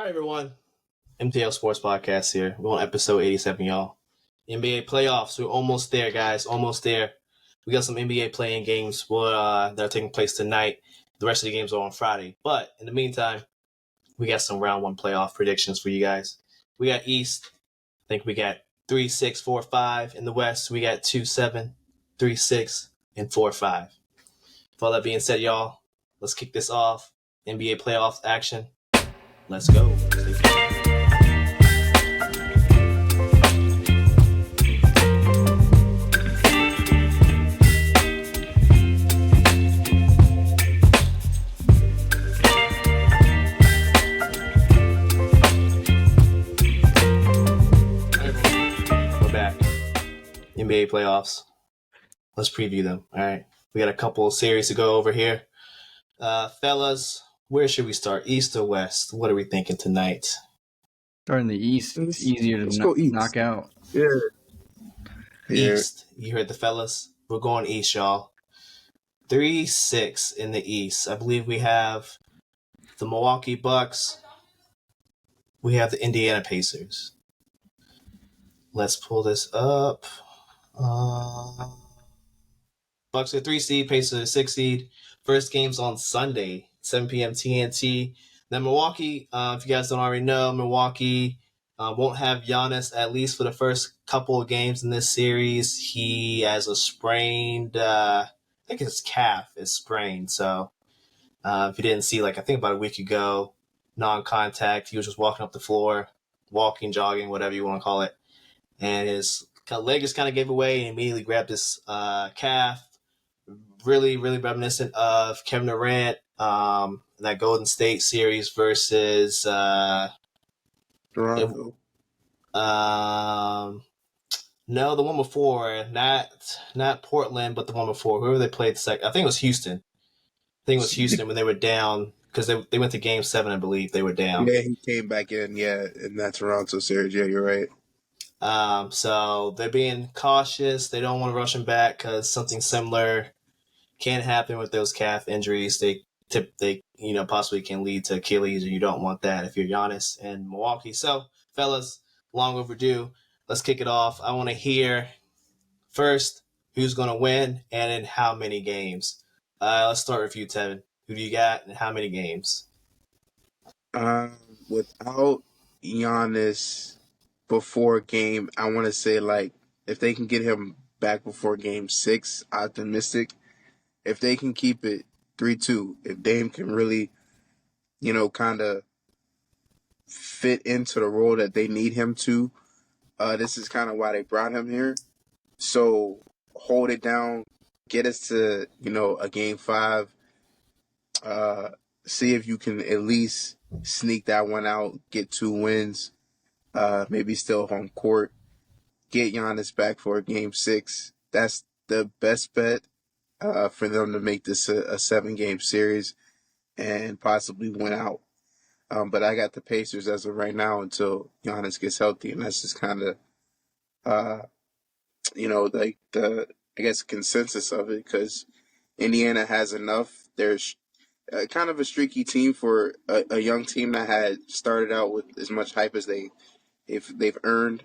Hi, everyone. MTL Sports Podcast here. We're on episode 87, y'all. NBA playoffs. We're almost there, guys. Almost there. We got some NBA playing games that are taking place tonight. The rest of the games are on Friday. But in the meantime, we got some round one playoff predictions for you guys. We got East. I think we got 3-6, 4-5. In the West, we got 2-7, 3-6, and 4-5. With all that being said, y'all, let's kick this off. NBA playoff action. Let's go. We're back. NBA playoffs. Let's preview them. All right. We got a couple of series to go over here. Fellas, where should we start? East or West? What are we thinking tonight? Starting the East, it's easier to knock out. Yeah. East. You heard the fellas. We're going East, y'all. 3-6 in the East. I believe we have the Milwaukee Bucks. We have the Indiana Pacers. Let's pull this up. Bucks are 3 seed, Pacers are 6 seed. First game's on Sunday, 7 p.m. TNT. Now, Milwaukee, if you guys don't already know, Milwaukee won't have Giannis at least for the first couple of games in this series. He has a sprained, I think his calf is sprained. So if you didn't see, I think about a week ago, non-contact, he was just walking up the floor, walking, jogging, whatever you want to call it. And his leg just kind of gave away and immediately grabbed his calf. Really, really reminiscent of Kevin Durant in that Golden State series versus Toronto. No, the one before, not Portland, but the one before. Whoever they played the second, I think it was Houston. When they were down because they went to Game 7, I believe they were down. Yeah, he came back in that Toronto series. Yeah, you're right. So they're being cautious. They don't want to rush him back because something similar can happen with those calf injuries. They possibly can lead to Achilles, and you don't want that if you're Giannis and Milwaukee. So, fellas, long overdue. Let's kick it off. I want to hear first who's going to win and in how many games. Let's start with you, Tevin. Who do you got and how many games? Without Giannis before game, I want to say if they can get him back before game 6, optimistic. If they can keep it 3-2, if Dame can really, kind of fit into the role that they need him to, this is kind of why they brought him here. So hold it down, get us to, a game 5. See if you can at least sneak that one out, get 2 wins, maybe still home court, get Giannis back for game 6. That's the best bet for them to make this a 7-game series and possibly win out. But I got the Pacers as of right now until Giannis gets healthy, and that's just kind of, the consensus of it, because Indiana has enough. There's kind of a streaky team for a young team that had started out with as much hype as they've earned.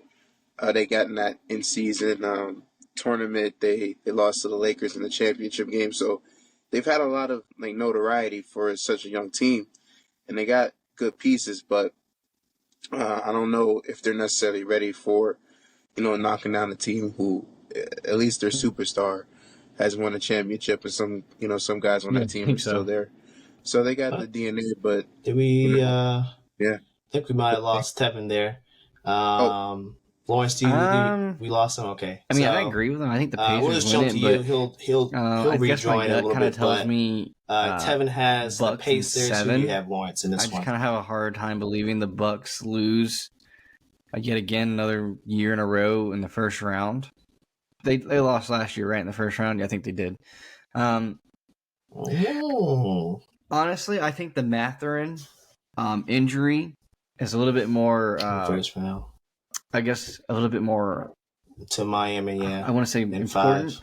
They got in that in-season tournament. They lost to the Lakers in the championship game, so they've had a lot of notoriety for such a young team, and they got good pieces. But I don't know if they're necessarily ready for knocking down a team who, at least their superstar, has won a championship, and some guys on that team are still there. So they got the DNA, but did we? yeah, I think we might have lost Tevin there. Lawrence, we lost him. Okay. I mean, I agree with him. I think the Pacers we'll just jump to you. He'll rejoin a little kind of bit. Tells but me Tevin has the Bucks Pacers. 7. You have Lawrence in this I one. just kind of have a hard time believing the Bucks lose yet again another year in a row in the first round. They lost last year, right, in the first round? Yeah, I think they did. Honestly, I think the Mathurin injury is a little bit more. First round. I guess a little bit more to Miami. Yeah, I want to say important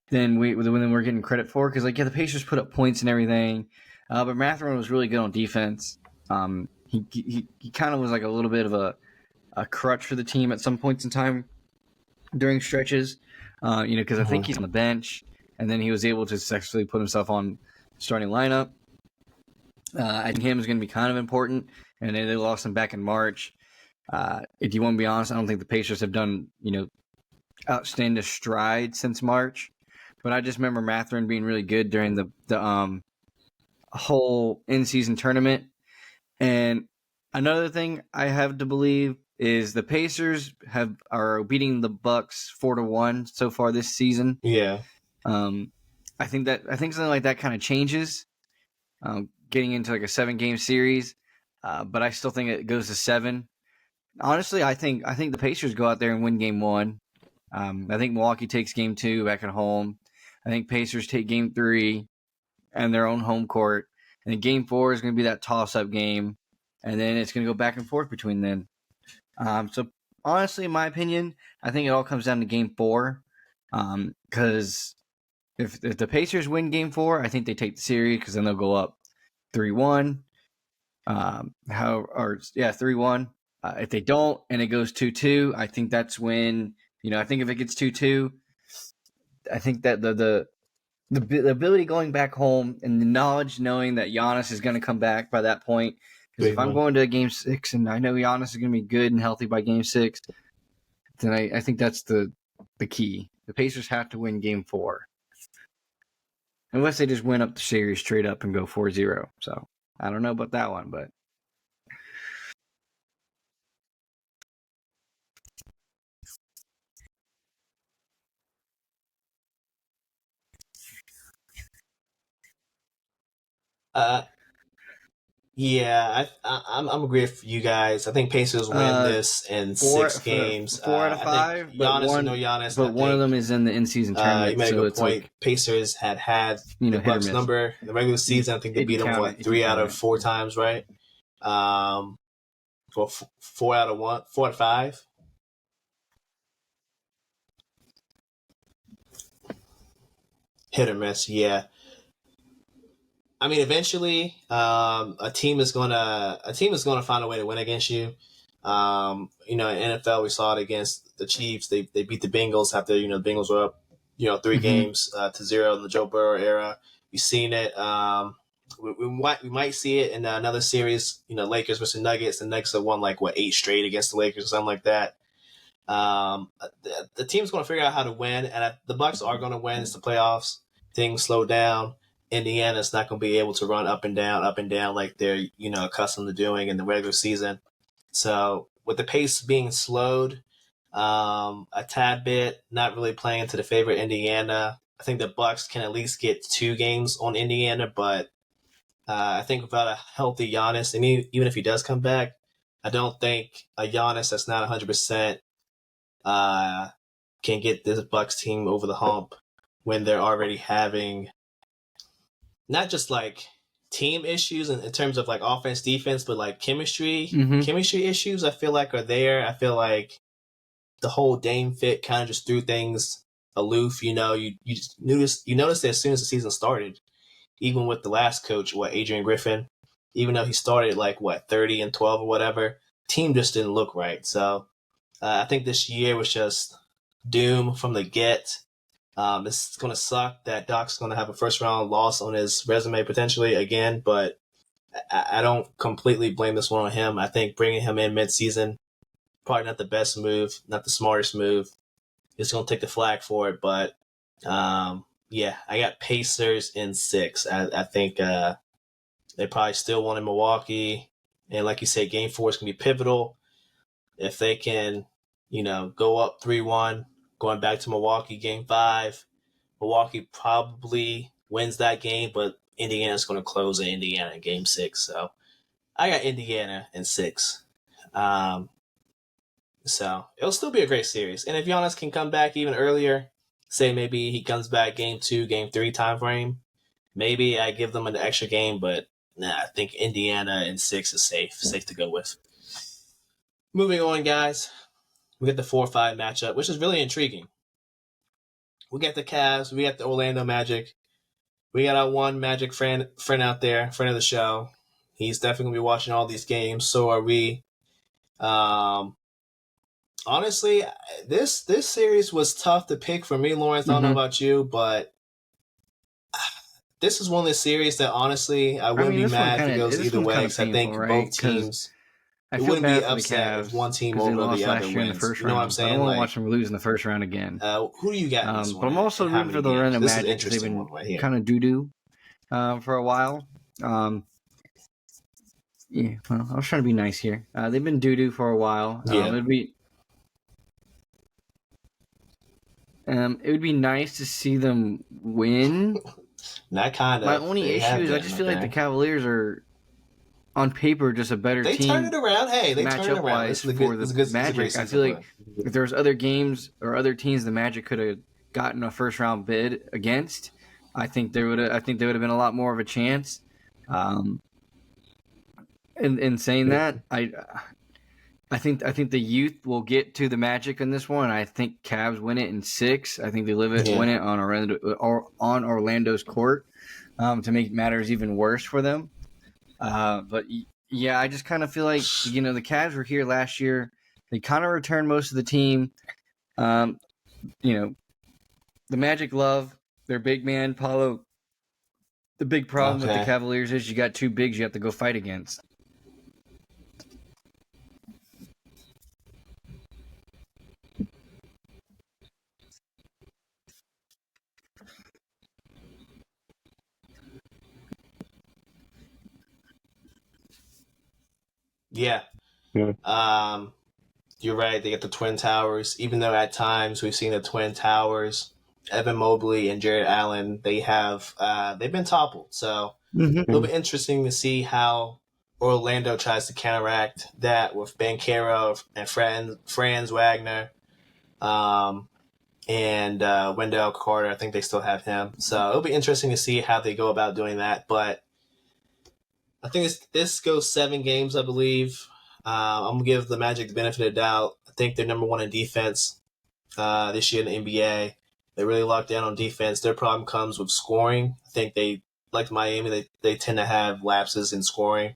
than we're getting credit for, because the Pacers put up points and everything, but Mathurin was really good on defense. he kind of was like a little bit of a crutch for the team at some points in time during stretches. Because I think he's on the bench, and then he was able to successfully put himself on starting lineup. I think him is going to be kind of important, and they lost him back in March. If you want to be honest, I don't think the Pacers have done outstanding strides since March. But I just remember Mathurin being really good during the whole in-season tournament. And another thing I have to believe is the Pacers are beating the Bucks 4-1 so far this season. Yeah. I think something like that kind of changes, getting into like a 7-game series. But I still think it goes to 7. Honestly, I think the Pacers go out there and win game 1. I think Milwaukee takes game 2 back at home. I think Pacers take game 3 and their own home court. And then game 4 is going to be that toss-up game. And then it's going to go back and forth between them. So honestly, in my opinion, I think it all comes down to game 4. Because if the Pacers win game 4, I think they take the series because then they'll go up 3-1. 3-1. If they don't and it goes 2-2, I think that's when, I think if it gets 2-2, I think that the ability going back home and the knowledge knowing that Giannis is going to come back by that point. Because if I'm going to a game 6 and I know Giannis is going to be good and healthy by game 6, then I think that's the key. The Pacers have to win game 4. Unless they just win up the series straight up and go 4-0. So I don't know about that one, but. Yeah, I'm agree with you guys. I think Pacers win this in 6 games. 4 out of 5. I think Giannis, but one of them is in the in-season tournament. You made so a good it's point. Like, Pacers had the Bucks number in the regular season. I think they beat them 3 out of 4 times, right? 4 out of 5. Hit or miss, yeah. I mean, eventually, a team is gonna find a way to win against you. In NFL, we saw it against the Chiefs. They beat the Bengals after the Bengals were up 3 games to 0 in the Joe Burrow era. We've seen it. We might see it in another series. Lakers versus Nuggets. The Nuggets have won 8 straight against the Lakers or something like that. The team's going to figure out how to win, and the Bucks are going to win. It's the playoffs. Things slow down. Indiana's not going to be able to run up and down like they're accustomed to doing in the regular season. So with the pace being slowed a tad bit, not really playing into the favor of Indiana, I think the Bucks can at least get 2 games on Indiana. But I think without a healthy Giannis, and even if he does come back, I don't think a Giannis that's not 100% can get this Bucks team over the hump when they're already having not just team issues in terms of offense, defense, but chemistry issues. I feel like are there. I feel like the whole Dame fit kind of just threw things aloof. You notice that as soon as the season started, even with the last coach, Adrian Griffin, even though he started 30-12 or whatever, team just didn't look right. So I think this year was just doom from the get. It's going to suck that Doc's going to have a first-round loss on his resume potentially again, but I don't completely blame this one on him. I think bringing him in mid-season, probably not the best move, not the smartest move. He's going to take the flag for it, but I got Pacers in 6. I think they probably still won in Milwaukee, and like you said, Game 4 is going to be pivotal. If they can, go up 3-1, going back to Milwaukee, Game 5, Milwaukee probably wins that game, but Indiana's going to close in Indiana in Game 6. So I got Indiana in 6. So it'll still be a great series. And if Giannis can come back even earlier, say maybe he comes back Game 2, Game 3 time frame, maybe I give them an extra game, but I think Indiana in 6 is safe to go with. Moving on, guys. We get the 4-5 matchup, which is really intriguing. We got the Cavs. We got the Orlando Magic. We got our one Magic friend out there, friend of the show, He's definitely gonna be watching all these games. So are we. Um, Honestly, this series was tough to pick for me, Lawrence. I don't know Mm-hmm. about you, but this is one of the series that honestly I I wouldn't mean, be mad if it goes this either one's way. kind of Because I painful, think right? both Because teams. I It feel wouldn't be bad for the upset if one Cavs team because they over lost the other last year in the wins. first You know what I'm round, so I don't saying? want to Like, watch them lose in the first round again. who do you got in this But one, I'm and also how rooting many for the games? Orlando This is an Magic because they've interesting been one right here. kind of doo doo for a while. Yeah, well, I was trying to be nice here. They've been doo doo for a while. Yeah, It would be nice to see them win. that kind My of only they issue have is I been. just feel like the Okay, Cavaliers are on paper just a better they turn it team around. Hey, they turn it matchup around. wise This is a for good. the This is a great Magic. I season feel for like them. if there was other games or other teams the Magic could have gotten a first round bid against, I think there would have been a lot more of a chance. Um, in saying that, I think the youth will get to the Magic in this one. I think Cavs win it in 6. I think they win Yeah. it on Orlando's court to make matters even worse for them. But yeah, I just kind of feel like the Cavs were here last year. They kind of returned most of the team. Um, you know, the Magic love their big man Paulo. The big problem with the Okay. Cavaliers is you got two bigs you have to go fight against. Yeah. Yeah. Um, you're right. They get the Twin Towers. Even though at times we've seen the Twin Towers, Evan Mobley and Jared Allen, they've been toppled. So Mm-hmm. it'll be interesting to see how Orlando tries to counteract that with Bankero and Franz Wagner, um, and Wendell Carter. I think they still have him. So it'll be interesting to see how they go about doing that. But I think this goes 7 games, I believe. I'm gonna give the Magic the benefit of the doubt. I think they're number one in defense this year in the NBA. They really locked down on defense. Their problem comes with scoring. I think they, like Miami, they tend to have lapses in scoring.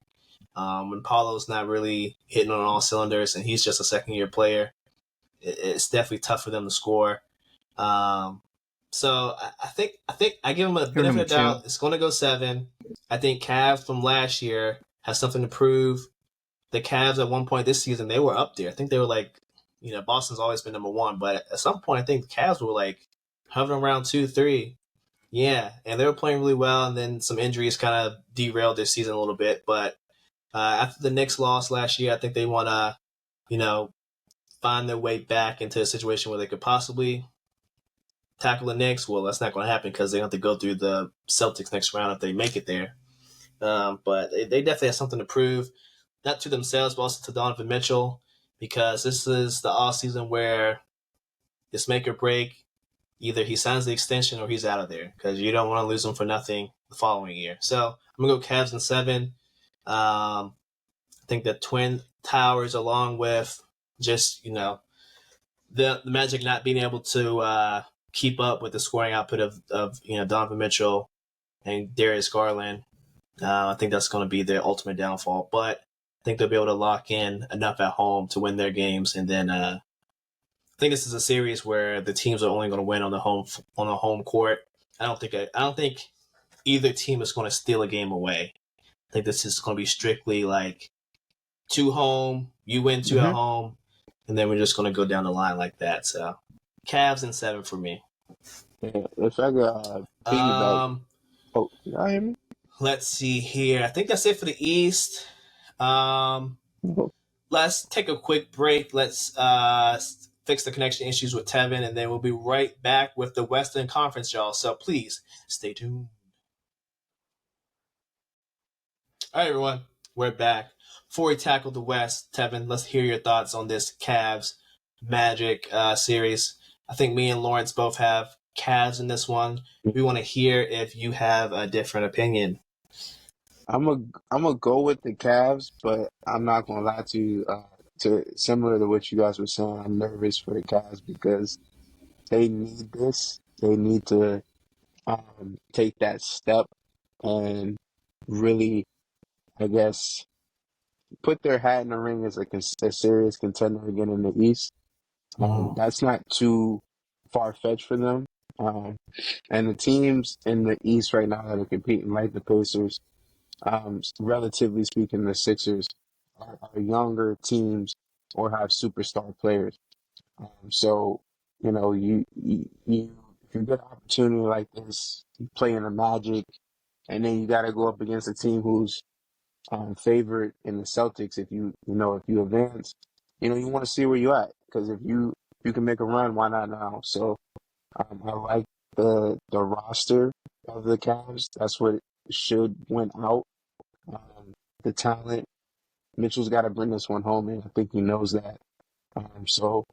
When Paulo's not really hitting on all cylinders and he's just a second year player, it's definitely tough for them to score. Um, so I think I give them a You're benefit number of the two. doubt. It's going to go 7. I think Cavs from last year have something to prove. The Cavs at one point this season they were up there. I think they were like, Boston's always been number 1, but at some point I think the Cavs were like hovering around 2, 3. Yeah, and they were playing really well, and then some injuries kind of derailed their season a little bit. But after the Knicks lost last year, I think they want to, you know, find their way back into a situation where they could possibly tackle the Knicks. Well, that's not going to happen because they have to go through the Celtics next round if they make it there. But they definitely have something to prove, not to themselves, but also to Donovan Mitchell, because this is the off season where it's make or break. Either he signs the extension or he's out of there because you don't want to lose him for nothing the following year. So I'm gonna go Cavs in 7. I think the Twin Towers, along with just the Magic not being able to keep up with the scoring output of Donovan Mitchell and Darius Garland. I think that's going to be their ultimate downfall. But I think they'll be able to lock in enough at home to win their games, and then I think this is a series where the teams are only going to win on the home court. I don't think either team is going to steal a game away. I think this is going to be strictly like 2 home, you win 2 at Mm-hmm. home, and then we're just going to go down the line like that. So Cavs in 7 for me. Yeah. If I could piggyback, Um, oh, y'all hear me? let's see here. I think that's it for the East. Um, let's take a quick break. Let's fix the connection issues with Tevin, and then we'll be right back with the Western Conference, y'all. So please stay tuned. All right, everyone, we're back. Before we tackle the West, Tevin, let's hear your thoughts on this Cavs Magic series. I think me and Lawrence both have Cavs in this one. We want to hear if you have a different opinion. I'm a go with the Cavs, but I'm not gonna lie to you. To similar to what you guys were saying, I'm nervous for the Cavs because they need this. They need to take that step and really I guess, put their hat in the ring as a serious contender again in the East. That's not too far fetched for them. Um, and the teams in the East right now that are competing, like the Pacers, relatively speaking, the Sixers are younger teams or have superstar players. So, you if you get an opportunity like this, you play in the Magic, and then you got to go up against a team who's favorite in the Celtics. If you advance, you want to see where you at because if you can make a run, why not now? So I like the roster of the Cavs. That's what should win out. The talent. Mitchell's got to bring this one home, and I think he knows that. So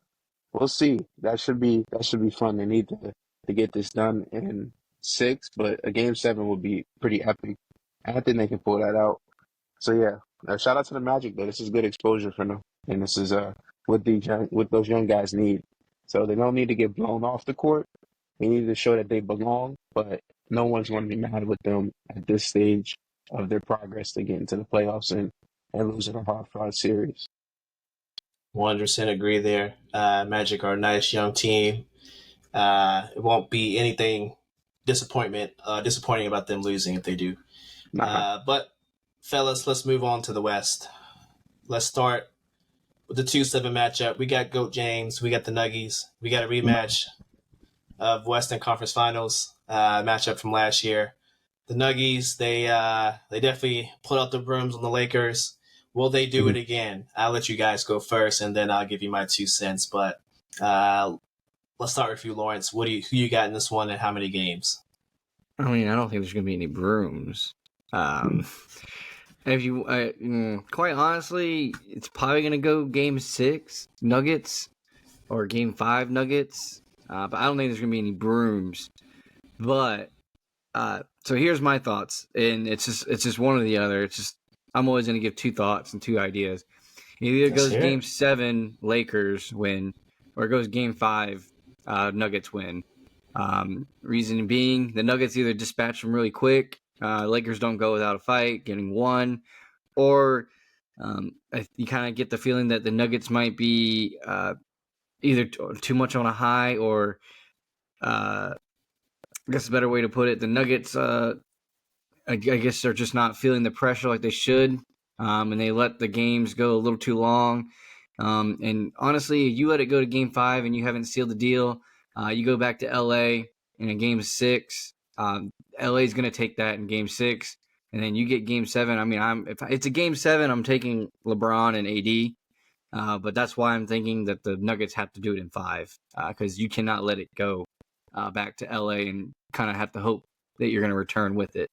we'll see. That should be fun. They need to get this done in six, but a game seven would be pretty epic. And I think they can pull that out. So yeah, shout out to the Magic though. This is good exposure for them, and this is what those young guys need. So they don't need to get blown off the court. They need to show that they belong, but no one's going to be mad with them at this stage of their progress to get into the playoffs and losing a hard-fought series. 100% agree there. Magic are a nice young team. It won't be anything disappointing about them losing if they do. Nah. But fellas, let's move on to the West. Let's start with the 2-7 matchup. We got Goat James. We got the Nuggies. We got a rematch of Western Conference Finals matchup from last year. The Nuggies, they definitely put out the brooms on the Lakers. Will they do it again? I'll let you guys go first, and then I'll give you my 2 cents. But let's start with you, Lawrence. Who you got in this one, and how many games? I mean, I don't think there's going to be any brooms. If you, quite honestly, it's probably going to go Game 6 Nuggets or Game 5 Nuggets. But I don't think there's going to be any brooms. But so here's my thoughts, and it's just one or the other. It's just I'm always going to give 2 thoughts and 2 ideas. It either goes Game 7 Lakers win, or it goes Game 5 Nuggets win. Reason being, the Nuggets either dispatch them really quick, Lakers don't go without a fight, getting one, or you kind of get the feeling that the Nuggets might be either too much on a high, or I guess a better way to put it, the Nuggets, I guess they're just not feeling the pressure like they should, and they let the games go a little too long. And honestly, if you let it go to Game 5 and you haven't sealed the deal, you go back to LA in a Game 6. LA is going to take that in Game 6, and then you get Game 7. I mean, if it's a Game 7, I'm taking LeBron and AD, but that's why I'm thinking that the Nuggets have to do it in 5, because you cannot let it go back to LA and kind of have to hope that you're going to return with it.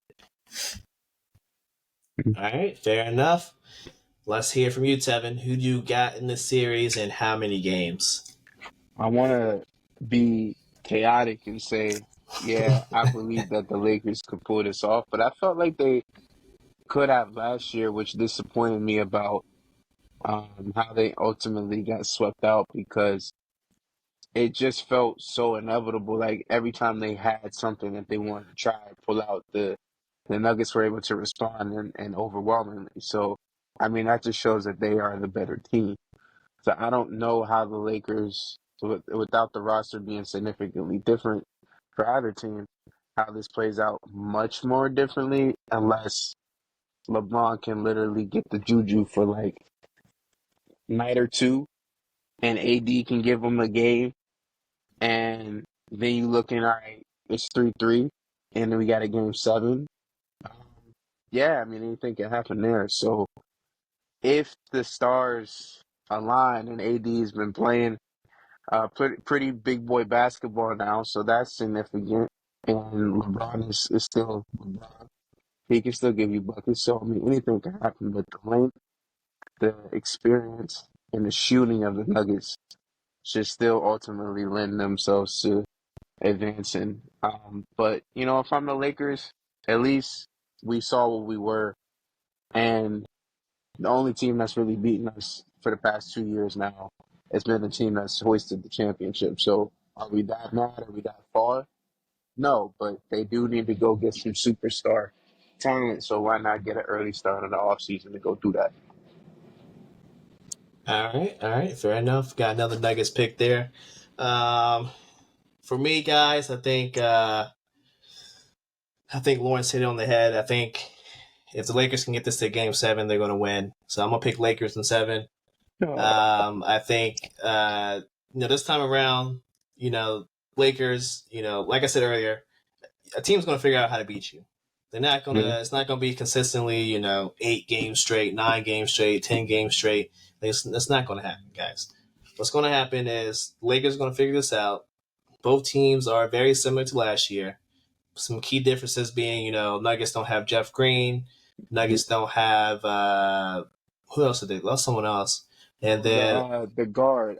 All right, fair enough. Let's hear from you, Tevin. Who do you got in this series, and how many games? I want to be chaotic and say, yeah, I believe that the Lakers could pull this off, but I felt like they could have last year, which disappointed me about how they ultimately got swept out because it just felt so inevitable. Like every time they had something that they wanted to try and pull out, the Nuggets were able to respond and overwhelmingly. So, I mean, that just shows that they are the better team. So I don't know how the Lakers, without the roster being significantly different for either team, how this plays out much more differently unless LeBron can literally get the juju for like night or two, and AD can give him a game, and then you looking, all right, it's 3-3, and then we got a game 7. Um, yeah, I mean, anything can happen there. So if the stars align, and AD's been playing pretty big boy basketball now, so that's significant. And LeBron is still LeBron. He can still give you buckets. So I mean, anything can happen. But the length, the experience, and the shooting of the Nuggets should still ultimately lend themselves to advancing. But if I'm the Lakers, at least we saw what we were, and the only team that's really beaten us for the past 2 years now has been the team that's hoisted the championship. So are we that mad? Are we that far? No, but they do need to go get some superstar. talent, so why not get an early start in the offseason to go do that? All right, fair enough. Got another Nuggets pick there. Um, for me, guys, I think Lawrence hit it on the head. I think if the Lakers can get this to Game 7, they're going to win. So I'm gonna pick Lakers in 7. No. I think this time around, you know, Lakers, like I said earlier, a team's going to figure out how to beat you. They're not going Yeah. to. It's not going to be consistently, 8 games straight, 9 games straight, 10 games straight. That's not going to happen, guys. What's going to happen is Lakers are going to figure this out. Both teams are very similar to last year. Some key differences being, Nuggets don't have Jeff Green. Nuggets don't have who else did they? Lost someone else, and Oh, then the guard.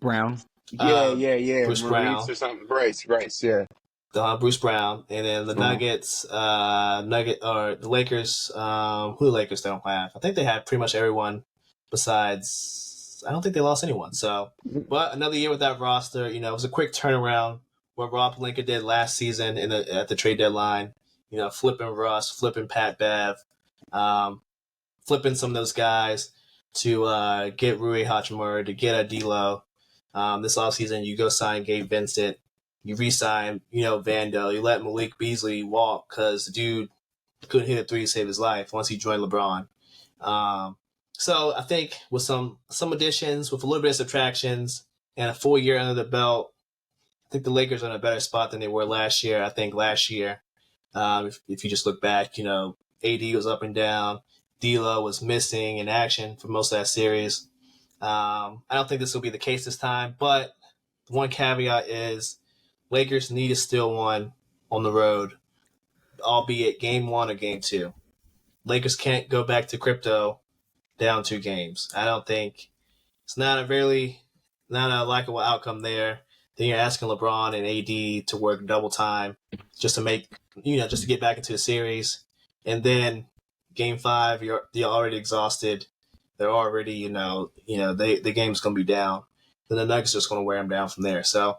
Brown. uh, Yeah. Bruce Maurice Brown. or something. Bryce, yeah. Bruce Brown, and then the Uh, Nuggets, the Lakers. Who the Lakers don't have? I think they have pretty much everyone. Besides, I don't think they lost anyone. So, but another year with that roster, it was a quick turnaround. What Rob Pelinka did last season at the trade deadline, flipping Russ, flipping Pat Bev, um, flipping some of those guys to get Rui Hachimura, to get a D'Lo. This offseason, you go sign Gabe Vincent. You re-sign, Vando. You let Malik Beasley walk because the dude couldn't hit a three to save his life once he joined LeBron. Um, so I think with some additions, with a little bit of subtractions, and a full year under the belt, I think the Lakers are in a better spot than they were last year. I think last year, if you just look back, AD was up and down. D'Lo was missing in action for most of that series. I don't think this will be the case this time, but one caveat is Lakers need to steal one on the road, albeit game 1 or game 2. Lakers can't go back to crypto down 2 games. I don't think it's not a likable outcome there. Then you're asking LeBron and AD to work double time just to make just to get back into the series, and then game 5 you're already exhausted. They're already the game's gonna be down. Then the Nuggets are just gonna wear them down from there. So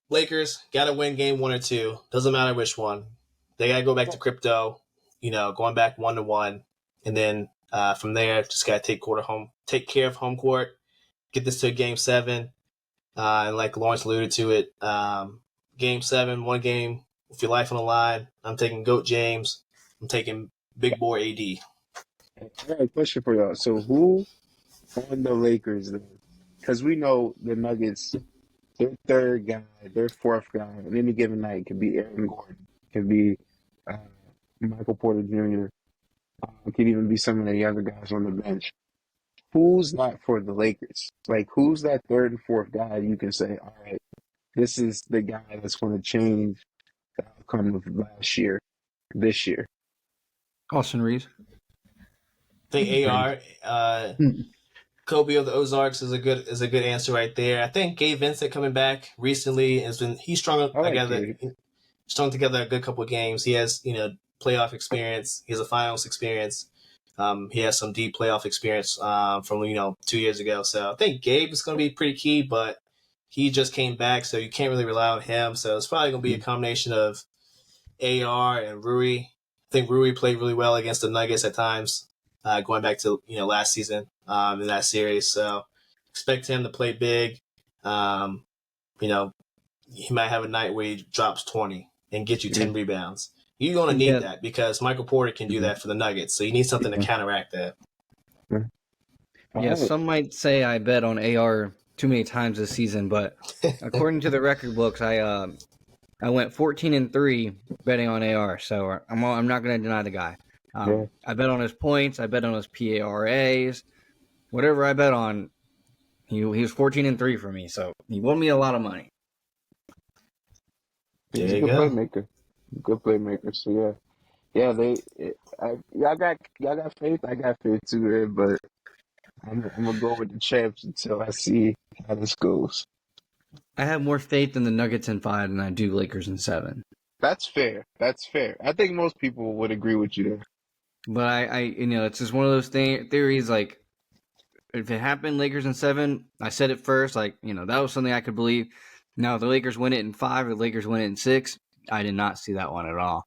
Lakers got to win game 1 or 2. Doesn't matter which one. They got to go back to crypto, going back 1-1. And then from there, just got to take care of home court, get this to a game 7. And like Lawrence alluded to it, game 7, one game with your life on the line. I'm taking GOAT James. I'm taking Big Boy AD. I got a question for y'all. So who on the Lakers then? Because we know the Nuggets, their third guy, their fourth guy, on any given night could be Aaron Gordon, could be uh, Michael Porter Jr., could even be some of the younger guys on the bench. Who's not for the Lakers? Like, who's that third and fourth guy you can say, all right, this is the guy that's going to change the outcome of last year, this year? Austin Reeves. I think AR, Kobe of the Ozarks is a good answer right there. I think Gabe Vincent coming back recently he's I like Gabe. strung together a good couple of games. He has playoff experience. He has a finals experience. He has some deep playoff experience from 2 years ago. So I think Gabe is going to be pretty key, but he just came back, so you can't really rely on him. So it's probably going to be a combination of AR and Rui. I think Rui played really well against the Nuggets at times, going back to last season in that series. So expect him to play big. Um, you know, he might have a night where he drops 20 and get you 10 rebounds. You're going to need Yeah. that because Michael Porter can do that for the Nuggets. So you need something to counteract that. Yeah, some might say I bet on AR too many times this season, but according to the record books, I went 14-3 betting on AR. So I'm not going to deny the guy. Yeah. I bet on his points. I bet on his PARAs. Whatever I bet on, he was 14-3 for me. So he won me a lot of money. He's There a you good go. playmaker. Good playmaker. So yeah. Y'all got faith. I got faith too, man, but I'm gonna go with the champs until I see how this goes. I have more faith in the Nuggets in 5 than I do Lakers in 7. That's fair. That's fair. I think most people would agree with you there. But I it's just one of those theories. Like, if it happened, Lakers in 7, I said it first. Like, that was something I could believe. Now, if the Lakers win it in 5 or the Lakers win it in 6, I did not see that one at all.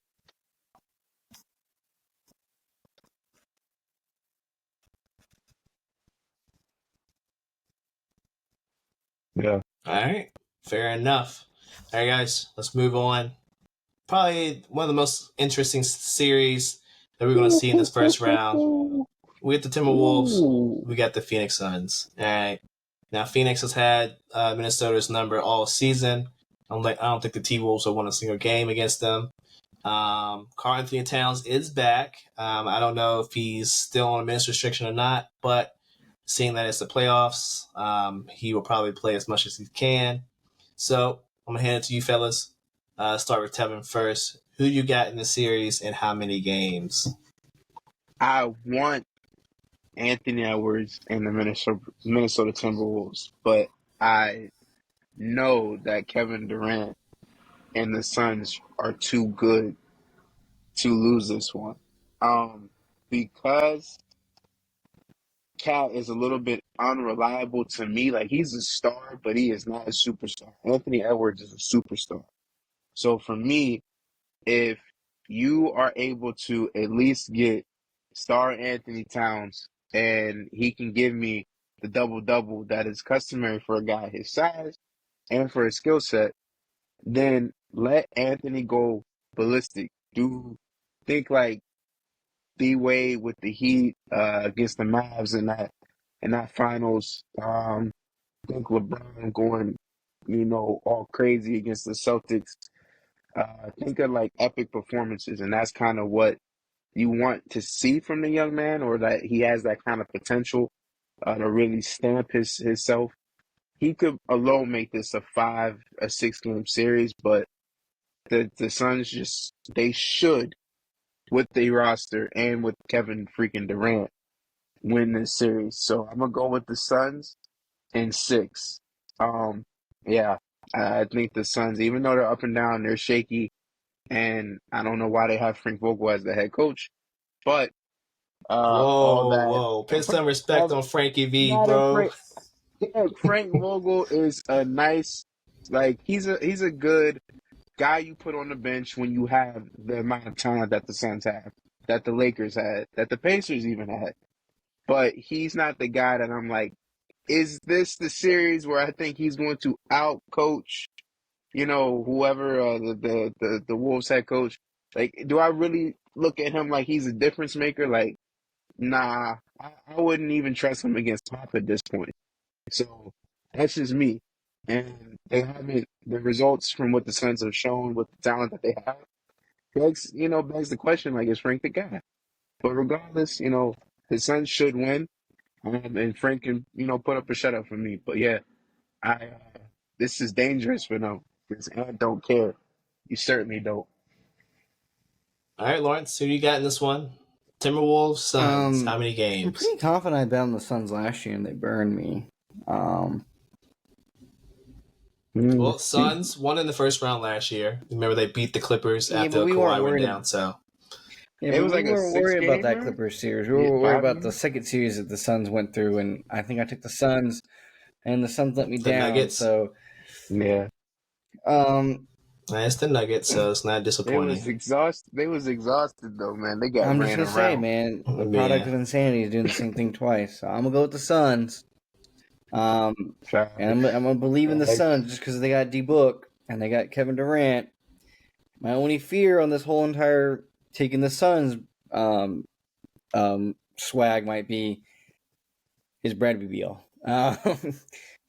All right, fair enough. All right, guys, let's move on. Probably one of the most interesting series that we're going to see in this first round. We got the Timberwolves. Ooh. We got the Phoenix Suns. All right. Now Phoenix has had Minnesota's number all season. I don't think the T Wolves have won a single game against them. Karl Anthony Towns is back. I don't know if he's still on a minutes restriction or not, but seeing that it's the playoffs, he will probably play as much as he can. So I'm gonna hand it to you, fellas. Start with Tevin first. Who you got in the series and how many games? I want Anthony Edwards and the Minnesota Timberwolves, but I know that Kevin Durant and the Suns are too good to lose this one. Because Cat is a little bit unreliable to me. Like he's a star, but he is not a superstar. Anthony Edwards is a superstar. So for me, if you are able to at least get star Anthony Towns and he can give me the double double that is customary for a guy his size and for his skill set, then let Anthony go ballistic. Do think like D Wade with the Heat against the Mavs in that finals. Think LeBron going, all crazy against the Celtics. Think of like epic performances, and that's kind of what you want to see from the young man, or that he has that kind of potential to really stamp himself. He could alone make this a 6 game series, but the Suns just they should with the roster and with Kevin freaking Durant win this series. So I'm gonna go with the Suns in 6. Um, yeah, I think the Suns, even though they're up and down, they're shaky, and I don't know why they have Frank Vogel as the head coach, but all Whoa, that, whoa. Put some all respect that, on Frankie V, not a bro. Frank. Yeah, Frank Vogel is a nice, like he's a good guy you put on the bench when you have the amount of talent that the Suns have, that the Lakers had, that the Pacers even had. But he's not the guy that I'm like, is this the series where I think he's going to out coach, whoever the Wolves head coach? Like, do I really look at him like he's a difference maker? Like, nah, I wouldn't even trust him against Pop at this point. So that's just me. And they haven't the results from what the Suns have shown with the talent that they have begs the question, like, is Frank the guy? But regardless, the Suns should win. And Frank can, put up a shutout for me. But yeah, this is dangerous for them because Ant don't care. You certainly don't. All right, Lawrence, who you got in this one? Timberwolves, Suns. How many I'm games? pretty confident I bet on the Suns last year and they burned me. Um, Well, Suns won in the first round last year. Remember they beat the Clippers yeah, but after we weren't Kawhi went worried. down. So Yeah, It but was we like a weren't six worried about that gamer, Clippers series. We yeah, were worried five about the gamer. second series that the Suns went through, and I think I took the Suns, and the Suns let me the down. Nuggets, So, Yeah, um, it's the Nuggets, so it's not disappointing. They was exhausted though, man. They got I'm just ran gonna say, around. man, the product Yeah. of insanity is doing the same thing twice. So I'm gonna go with the Suns. Um, and Facts. I'm gonna believe in the Facts. Suns just because they got D Book and they got Kevin Durant. My only fear on this whole entire taking the Suns um, swag might be is Bradley Beal.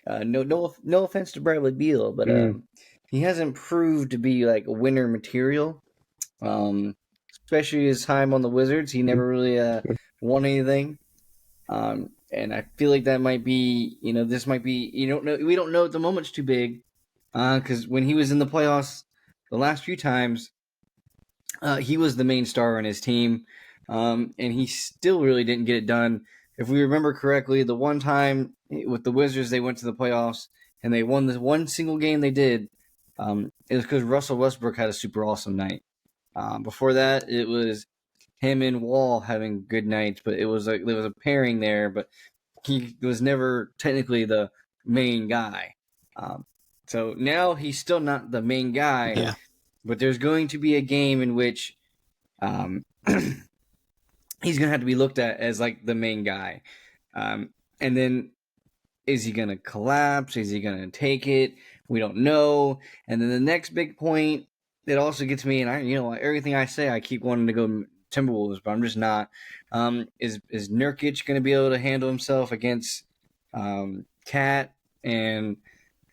No offense to Bradley Beal, but Mm. he hasn't proved to be like a winner material. Especially his time on the Wizards, he never really won anything. And I feel like that might be, this might be, we don't know at the moment. It's too big, because when he was in the playoffs the last few times, he was the main star on his team, and he still really didn't get it done. If we remember correctly, the one time with the Wizards, they went to the playoffs and they won the one single game they did. It was because Russell Westbrook had a super awesome night. Before that, it was him and Wall having good nights, but there was a pairing there, but he was never technically the main guy. So now he's still not the main guy, Yeah. but there's going to be a game in which um, he's going to have to be looked at as like the main guy. And then Is he going to collapse? Is he going to take it? We don't know. And then the next big point that also gets me, and everything I say, I keep wanting to go Timberwolves, but I'm just not. Is Nurkic going to be able to handle himself against Cat and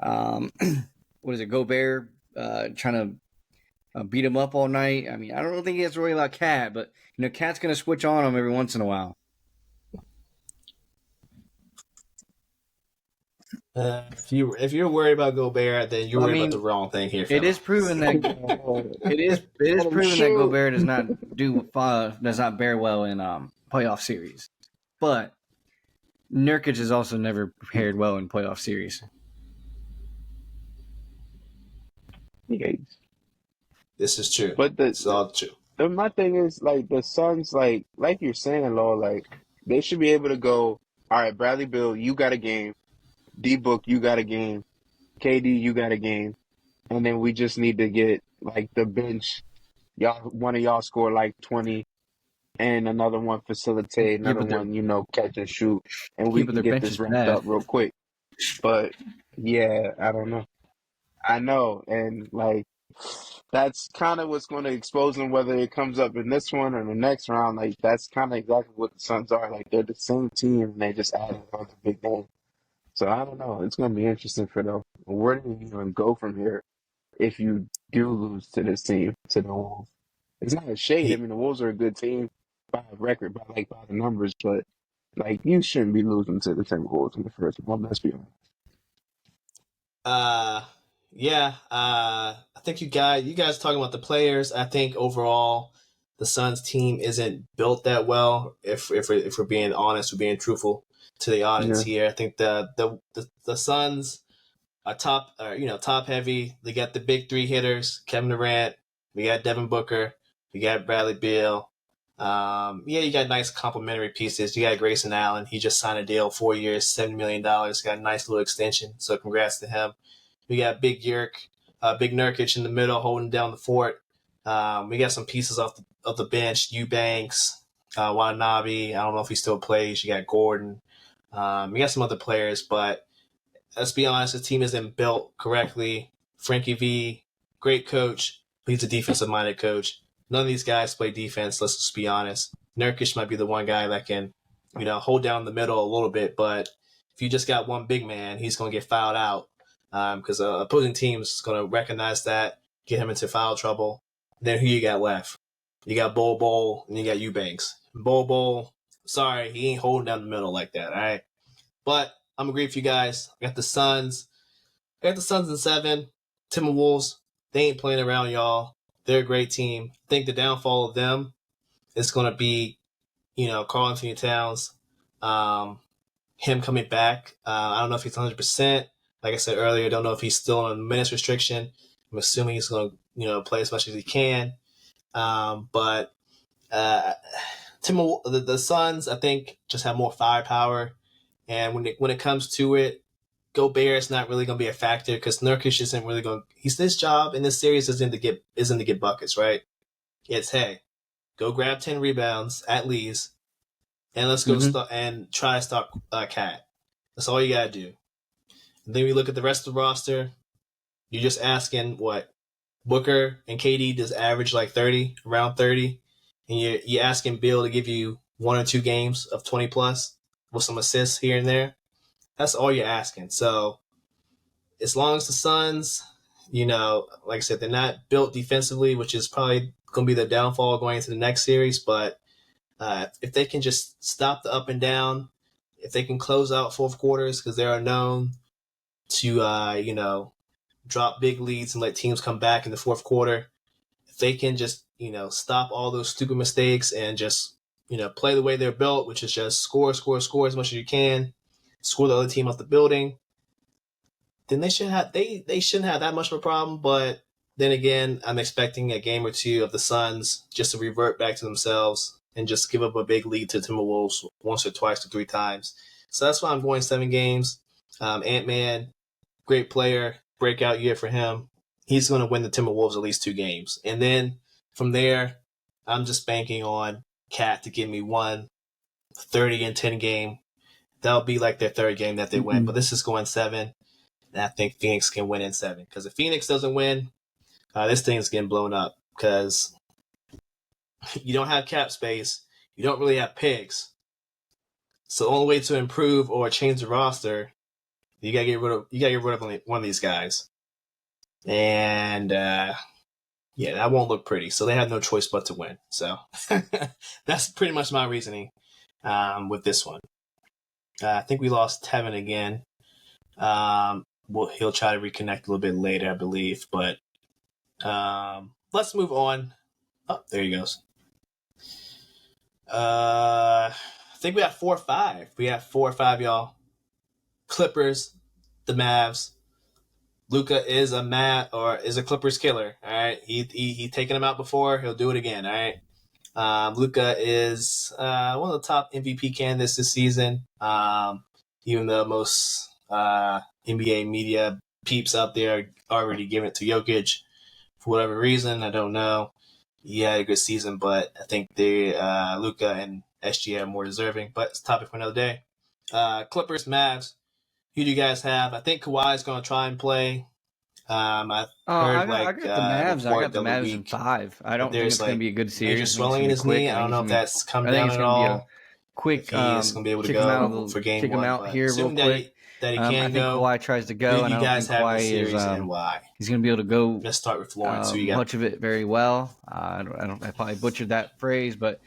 what is it, Gobert trying to beat him up all night? I mean, I don't think he has to worry about Cat, but Cat's going to switch on him every once in a while. If you're worried about Gobert, then you're worried about the wrong thing here, fella. It is proven that Gobert does not bear well in playoff series, but Nurkic is also never prepared well in playoff series. Yeah. This is true. But It's all true. my thing is like the Suns, like you're saying, Law, like they should be able to go. All right, Bradley Beal, you got a game. D Book, you got a game. KD, you got a game. And then we just need to get like the bench. One of y'all score like 20, and another one facilitate, Yeah, another one, catch and shoot, and we but can their get bench this is wrapped bad. up real quick. But yeah, I don't know. I know, and like that's kind of what's going to expose them, whether it comes up in this one or the next round. Like that's kind of exactly what the Suns are. Like they're the same team, and they just added on the big name. So I don't know. It's going to be interesting for them. Where do you even go from here if you do lose to this team, to the Wolves? It's not a shade. I He, mean, the Wolves are a good team by record, by the numbers, but like you shouldn't be losing to the Timberwolves in the first one. Let's be honest. yeah. I think you guys talking about the players. I think overall, the Suns team isn't built that well. If we're being honest, we're being truthful to the audience Yeah, here. I think the Suns are top heavy. They got the big three hitters: Kevin Durant. We got Devin Booker. We got Bradley Beal. You got nice complementary pieces. You got Grayson Allen. He just signed a deal, 4 years, $70 million. Got a nice little extension. So congrats to him. We got Big Nurkic in the middle, holding down the fort. We got some pieces of the bench. Eubanks, Watanabe. I don't know if he still plays. You got Gordon. We got some other players, but let's be honest, the team isn't built correctly. Frankie V, great coach, but he's a defensive-minded coach. None of these guys play defense. Let's just be honest. Nurkic might be the one guy that can, hold down the middle a little bit, but if you just got one big man, he's going to get fouled out because opposing teams going to recognize that, get him into foul trouble. Then who you got left? You got Bol, and you got Eubanks. Bol, sorry, he ain't holding down the middle like that, all right? But I'm agree with you guys. I got the Suns. In 7. Timberwolves, they ain't playing around, y'all. They're a great team. I think the downfall of them is going to be, Karl Anthony Towns, him coming back. I don't know if he's 100%. Like I said earlier, I don't know if he's still on a minutes restriction. I'm assuming he's going to, play as much as he can. But the Suns, I think, just have more firepower. And when it comes to it, Gobert is not really going to be a factor because Nurkic isn't really going. His job in this series isn't to get buckets, right? It's hey, go grab 10 rebounds at least, and let's go and try to stop Cat. That's all you gotta do. And then we look at the rest of the roster. You're just asking what Booker and KD does average like 30, around 30, and you're asking Bill to give you 1 or 2 games of 20 plus with some assists here and there. That's all you're asking. So as long as the Suns, like I said, they're not built defensively, which is probably going to be the downfall going into the next series. But if they can just stop the up and down, if they can close out fourth quarters because they are known to, drop big leads and let teams come back in the fourth quarter, if they can just, stop all those stupid mistakes and just, play the way they're built, which is just score as much as you can, score the other team off the building, then they shouldn't have that much of a problem. But then again, I'm expecting a game or two of the Suns just to revert back to themselves and just give up a big lead to Timberwolves once or twice or 3 times. So that's why I'm going 7 games. Ant-Man, great player, breakout year for him. He's going to win the Timberwolves at least 2 games. And then from there, I'm just banking on Cat to give me one 30-10 game that'll be like their third game that they win. But this is going 7, and I think Phoenix can win in 7. Because if Phoenix doesn't win, this thing's getting blown up. Because you don't have cap space, you don't really have picks. So the only way to improve or change the roster, you gotta get rid of one of these guys, and yeah, that won't look pretty. So they have no choice but to win. So that's pretty much my reasoning with this one. I think we lost Tevin again. He'll try to reconnect a little bit later, I believe. But let's move on. Oh, there he goes. I think we have 4 or 5. We have 4 or 5, y'all. Clippers, the Mavs. Luka is a Clippers killer. All right, he taken him out before. He'll do it again. All right. Luka is one of the top MVP candidates this season. Even though most NBA media peeps out there already giving it to Jokic for whatever reason. I don't know. He had a good season, but I think Luka and SGA are more deserving. But it's a topic for another day. Clippers, Mavs. Who do you guys have? I think Kawhi is going to try and play. I heard I got the Mavs. I report got the the other Mavs in week 5. I that don't think there's it's going to like be a good major series. I think it's swelling going in to be his knee. quick. I don't know if that's come I think down it's at going to be a all. quick If he is going to be able to kick him out go of for game kick him 1, out but here real assuming quick. that he I can think go, Kawhi tries to who go, do and I you don't guys think have in this Kawhi is series and why? he's going to be able to go. Let's start with Florence. Who you got? Much of it very well. I probably butchered that phrase, but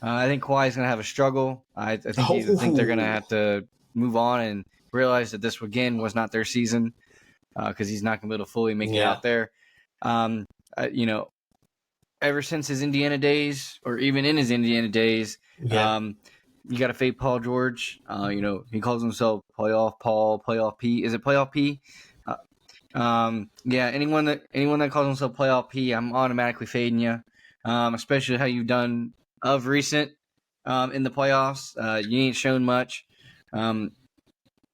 I think Kawhi is going to have a struggle. I think they're going to have to move on and realize that this again was not their season because he's not going to be able to fully make it out there. You know, ever since his Indiana days, or even in his Indiana days, you got to fade Paul George. You know, he calls himself Playoff Paul, Playoff P. Is it Playoff P? Yeah, anyone that calls himself Playoff P, I'm automatically fading you. Especially how you've done of recent in the playoffs. You ain't shown much.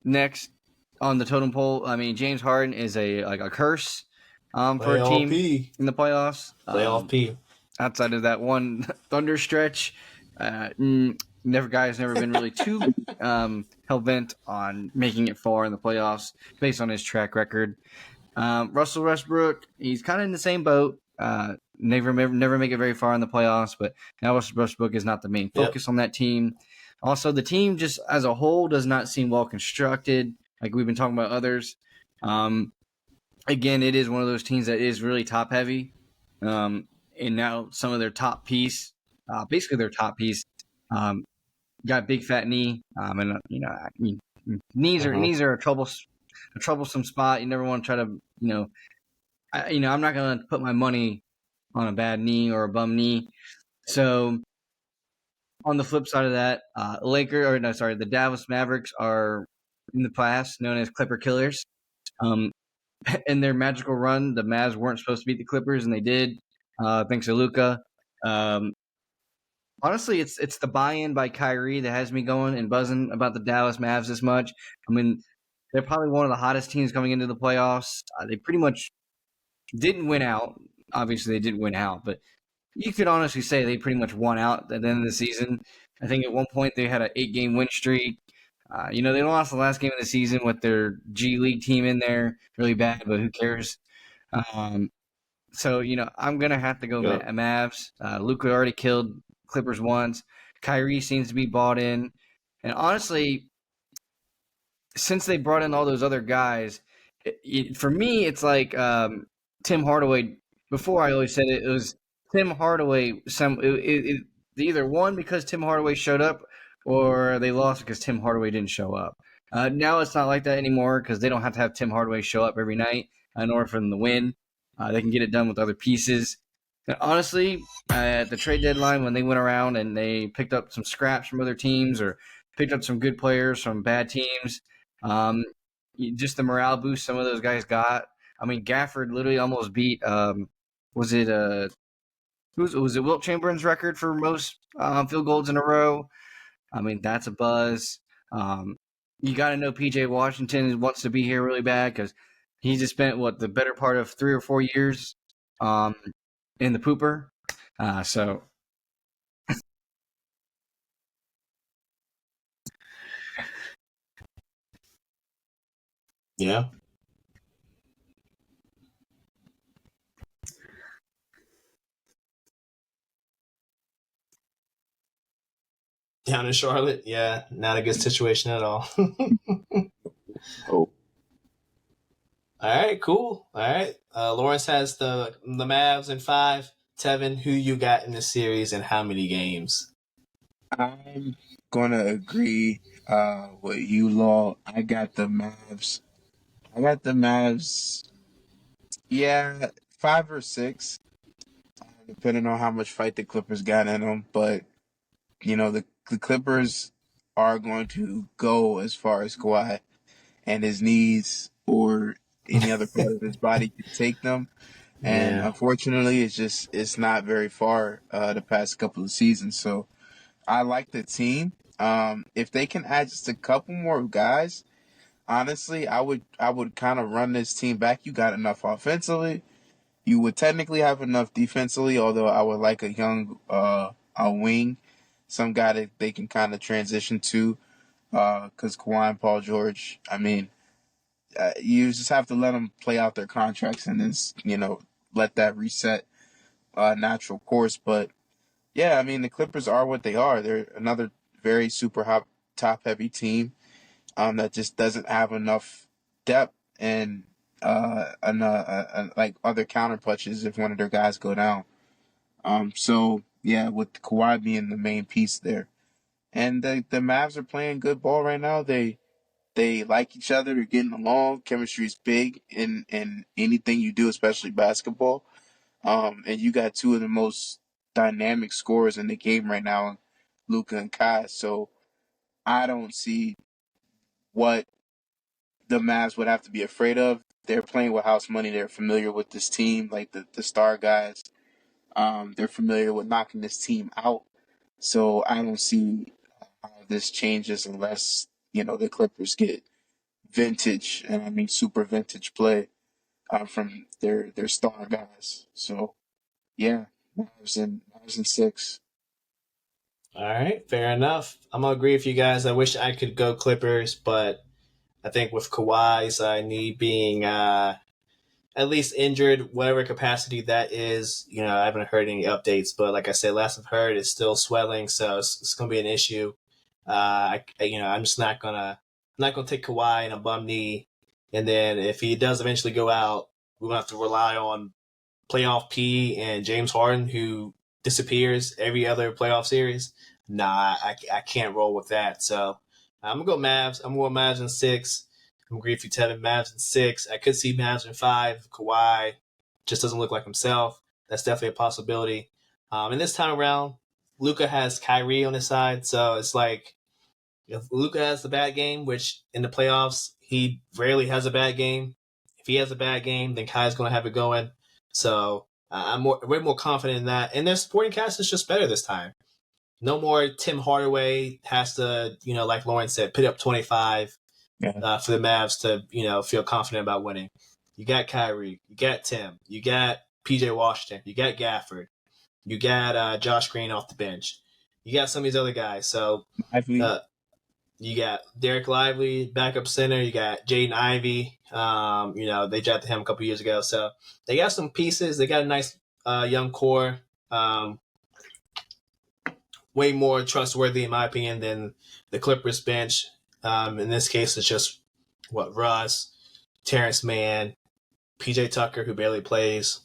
Next on the totem pole, I mean, James Harden is a curse for a team in the playoffs. Playoff P. Outside of that one Thunder stretch, guy's never been really too hell bent on making it far in the playoffs based on his track record. Russell Westbrook, he's kind of in the same boat. Never make it very far in the playoffs, but now Russell Westbrook is not the main focus on that team. Also, the team just as a whole does not seem well constructed, like we've been talking about others. Again, it is one of those teams that is really top heavy. And now some of their top piece, basically their top piece, got big fat knee. And I mean, knees are a troublesome spot. You never want to try to, I'm not going to put my money on a bad knee or a bum knee. So on the flip side of that, the Dallas Mavericks are in the past known as Clipper Killers. In their magical run, the Mavs weren't supposed to beat the Clippers, and they did, thanks to Luka. Honestly, it's the buy-in by Kyrie that has me going and buzzing about the Dallas Mavs this much. I mean, they're probably one of the hottest teams coming into the playoffs. They pretty much didn't win out. Obviously, they didn't win out, but you could honestly say they pretty much won out at the end of the season. I think at one point they had an 8-game win streak. They lost the last game of the season with their G League team in there, really bad, but who cares? So I'm gonna have to go Mavs. Luka already killed Clippers once. Kyrie seems to be bought in, and honestly, since they brought in all those other guys, for me, it's like Tim Hardaway. Before I always said it was Tim Hardaway. They either won because Tim Hardaway showed up, or they lost because Tim Hardaway didn't show up. Now it's not like that anymore because they don't have to have Tim Hardaway show up every night in order for them to win. They can get it done with other pieces. And honestly, at the trade deadline, when they went around and they picked up some scraps from other teams or picked up some good players from bad teams, just the morale boost some of those guys got. I mean, Gafford literally almost beat. Was it Wilt Chamberlain's record for most field goals in a row? I mean, that's a buzz. You got to know PJ Washington wants to be here really bad because he just spent the better part of 3 or 4 years in the pooper. So Yeah. Down in Charlotte, yeah, not a good situation at all. Oh, All right, cool. All right, Lawrence has the Mavs in 5. Tevin, who you got in the series and how many games? I'm gonna agree with you, Law. I got the Mavs. I got the Mavs. Yeah, 5 or 6, depending on how much fight the Clippers got in them. But the Clippers are going to go as far as Kawhi and his knees or any other part of his body can take them. And Yeah, unfortunately, it's not very far the past couple of seasons. So I like the team. If they can add just a couple more guys, honestly, I would kind of run this team back. You got enough offensively. You would technically have enough defensively, although I would like a young a wing, some guy that they can kind of transition to. Because Kawhi and Paul George, I mean, you just have to let them play out their contracts and then let that reset natural course. But yeah, I mean the Clippers are what they are. They're another very super top heavy team that just doesn't have enough depth and like other counter punches if one of their guys go down. So yeah, with Kawhi being the main piece there, and the Mavs are playing good ball right now. They like each other. They're getting along. Chemistry is big in anything you do, especially basketball. And you got two of the most dynamic scorers in the game right now, Luka and Kai. So I don't see what the Mavs would have to be afraid of. They're playing with house money. They're familiar with this team, like the star guys. They're familiar with knocking this team out. So I don't see how this changes unless the Clippers get vintage, and I mean super vintage play from their star guys. So yeah, Mavs in 6. all right, fair enough. I'm gonna agree with you guys. I wish I could go Clippers, but I think with Kawhi's knee being at least injured, whatever capacity that is. I haven't heard any updates, but like I said, last I've heard, it's still swelling, so it's going to be an issue. I'm just not gonna take Kawhi in a bum knee, and then if he does eventually go out, we're gonna have to rely on playoff P and James Harden, who disappears every other playoff series. Nah, I can't roll with that. So I'm gonna go Mavs. I'm going Mavs in 6. I'm agree with you, Tevin. Mavs in 6. I could see Mavs in 5. Kawhi just doesn't look like himself. That's definitely a possibility. And this time around, Luka has Kyrie on his side, so it's like if Luka has the bad game, which in the playoffs he rarely has a bad game. If he has a bad game, then Kai's going to have it going. So I'm way more confident in that. And their supporting cast is just better this time. No more Tim Hardaway has to, like Lauren said, put up 25 Yeah, for the Mavs to, feel confident about winning. You got Kyrie, you got Tim, you got PJ Washington, you got Gafford, you got Josh Green off the bench, you got some of these other guys. So Lively. uh, you got Derek Lively, backup center. You got Jaden Ivey. They drafted him a couple years ago. So they got some pieces. They got a nice young core. Um, Way more trustworthy, in my opinion, than the Clippers bench. In this case, it's just Russ, Terrence Mann, PJ Tucker, who barely plays,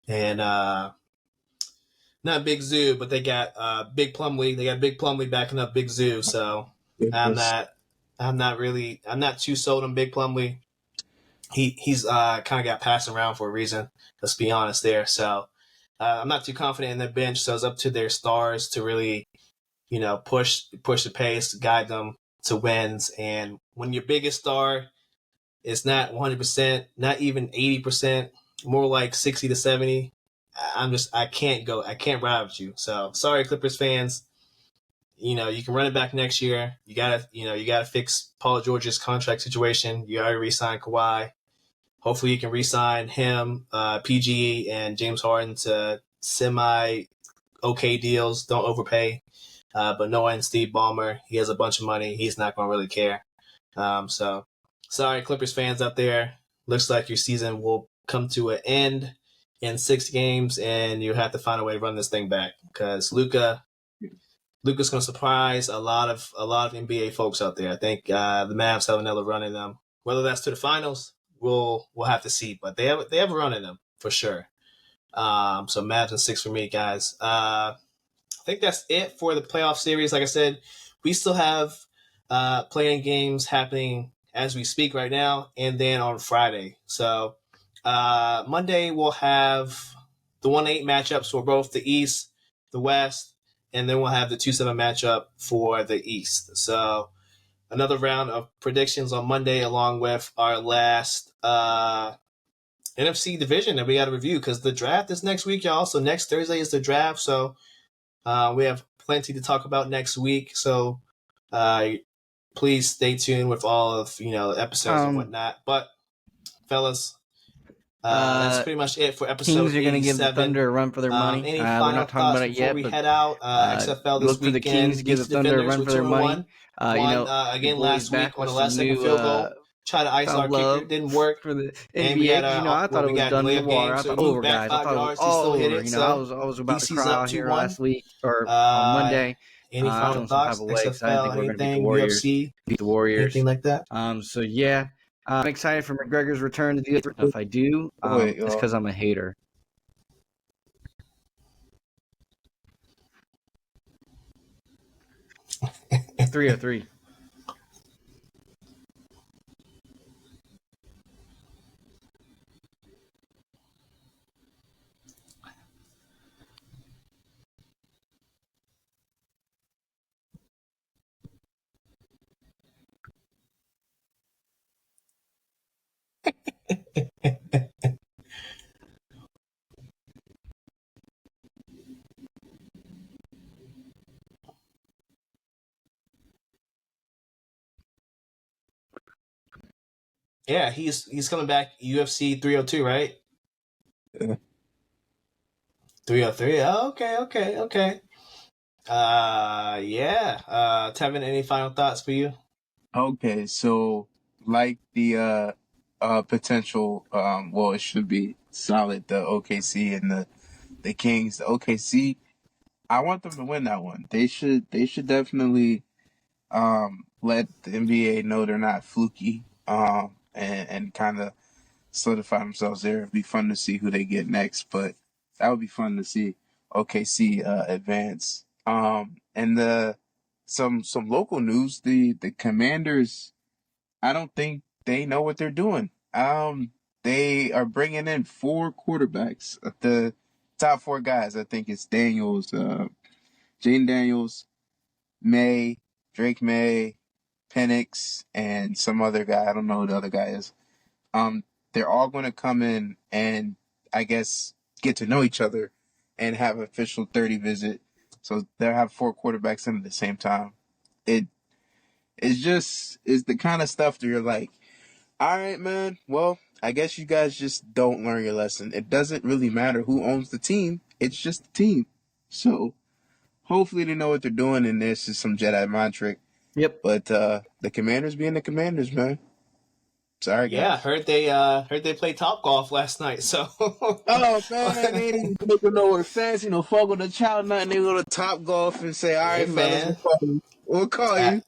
and not Big Zoo, but they got Big Plumlee. They got Big Plumlee backing up Big Zoo. So I'm Yes. not, I'm not too sold on Big Plumlee. He's kind of got passed around for a reason. Let's be honest there. So I'm not too confident in their bench. So it's up to their stars to really, push the pace, guide them to wins. And when your biggest star is not 100%, not even 80%, more like 60 to 70, I can't go. I can't ride with you. So sorry, Clippers fans. You can run it back next year. You gotta fix Paul George's contract situation. You already re-signed Kawhi. Hopefully, you can re-sign him, PG, and James Harden to semi okay deals. Don't overpay. But knowing Steve Ballmer, he has a bunch of money. He's not going to really care. So sorry, Clippers fans out there. Looks like your season will come to an end in 6 games, and you have to find a way to run this thing back because Luka's going to surprise a lot of NBA folks out there. I think the Mavs have another run in them. Whether that's to the finals, we'll have to see. But they have a run in them for sure. So Mavs and 6 for me, guys. I think that's it for the playoff series. Like I said, we still have playing games happening as we speak right now, and then on Friday. So Monday we'll have the 1-8 matchups for both the East, the West, and then we'll have the 2-7 matchup for the East. So another round of predictions on Monday, along with our last NFC division that we got to review because the draft is next week, y'all. So next Thursday is the draft. So we have plenty to talk about next week. So please stay tuned with all of episodes and whatnot. But fellas, that's pretty much it for episode Kings are going to give the 87. Thunder a run for their money. Any We're final not talking thoughts about it before yet, we but head out? XFL this look for the Kings to weekend. give the DC Thunder a Defenders run with for their 2-1. money. Won your again boys last back week on with the some last second new field goal. Try to ice our found kicker, love didn't work. for the And we NBA. got I thought we it was got done delay in the of water. game, I so thought we moved over, back guys. I 5 thought it was yards. He all still hit over. it. I So was about to DC's cry up out here 2-1. last week or on Monday. Any final Feeling some type thoughts? of way because I didn't XFL, think we were going to beat the anything? Warriors. UFC, Beat the Warriors. anything like that? So yeah, I'm excited for McGregor's return to the. If I do, it's because I'm a hater. 303. Yeah, he's coming back UFC 302, right? Yeah. 303. Oh, okay. Yeah. Tevin, any final thoughts for you? Okay, so like the potential well, it should be solid, the OKC and the Kings. The OKC, I want them to win that one. They should definitely let the NBA know they're not fluky, and kind of solidify themselves there. It'd be fun to see who they get next, but that would be fun to see OKC advance. And some local news, the Commanders, I don't think they know what they're doing. They are bringing in 4 quarterbacks. The top 4 guys, I think it's Daniels, Jane Daniels, May, Drake May, Penix, and some other guy. I don't know who the other guy is. Um, they're all going to come in and, I guess, get to know each other and have an official 30 visit. So they'll have 4 quarterbacks in at the same time. It's the kind of stuff that you're like, all right, man, well, I guess you guys just don't learn your lesson. It doesn't really matter who owns the team. It's just the team. So hopefully they know what they're doing, and this is some Jedi mind trick. Yep. But the Commanders being the Commanders, man. Sorry, Yeah, guys. heard they played Top Golf last night. So Oh man, they ain't even looking nowhere fancy, no fuck with the child, nothing. They go to Top Golf and say, "All hey right, fellas, man, we'll call you."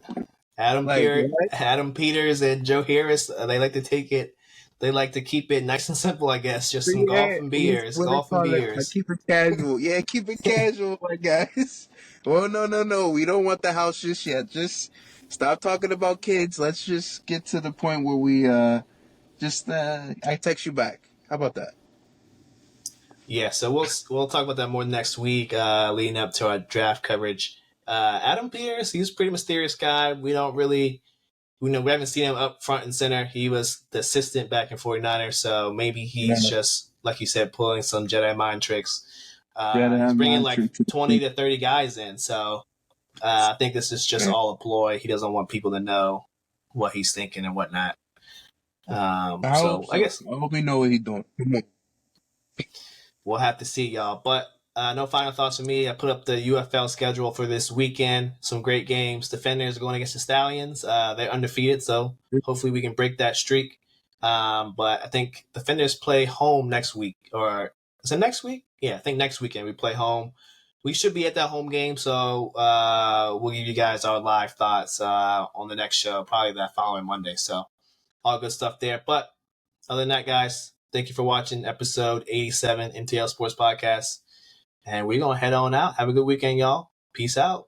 Like what? Adam Peters and Joe Harris, they like to take it. They like to keep it nice and simple, I guess. Just some Yeah, golf and beers, what they golf and call it? beers. Keep it casual. Yeah, keep it casual, my guys. Well, no. We don't want the house just yet. Just stop talking about kids. Let's just get to the point where we just I text you back. How about that? Yeah, so we'll talk about that more next week, leading up to our draft coverage. Adam Peters, he's a pretty mysterious guy. We don't really we haven't seen him up front and center. He was the assistant back in 49ers, so maybe he's Yeah, just, like you said, pulling some Jedi mind tricks. yeah, He's that bringing mind like trick to 20 to 30 guys in, so I think this is just the all a ploy. He doesn't want people to know what he's thinking and whatnot. I hope So I so. guess I hope he know what he's doing. Come on. we'll have to see, y'all. But No final thoughts from me. I put up the UFL schedule for this weekend. Some great games. Defenders are going against the Stallions. They're undefeated, so hopefully we can break that streak. But I think Defenders play home next week. Or is it next week? Yeah, I think next weekend we play home. We should be at that home game, so we'll give you guys our live thoughts on the next show, probably that following Monday. So all good stuff there. But other than that, guys, thank you for watching episode 87 MTL Sports Podcast. And we're going to head on out. Have a good weekend, y'all. Peace out.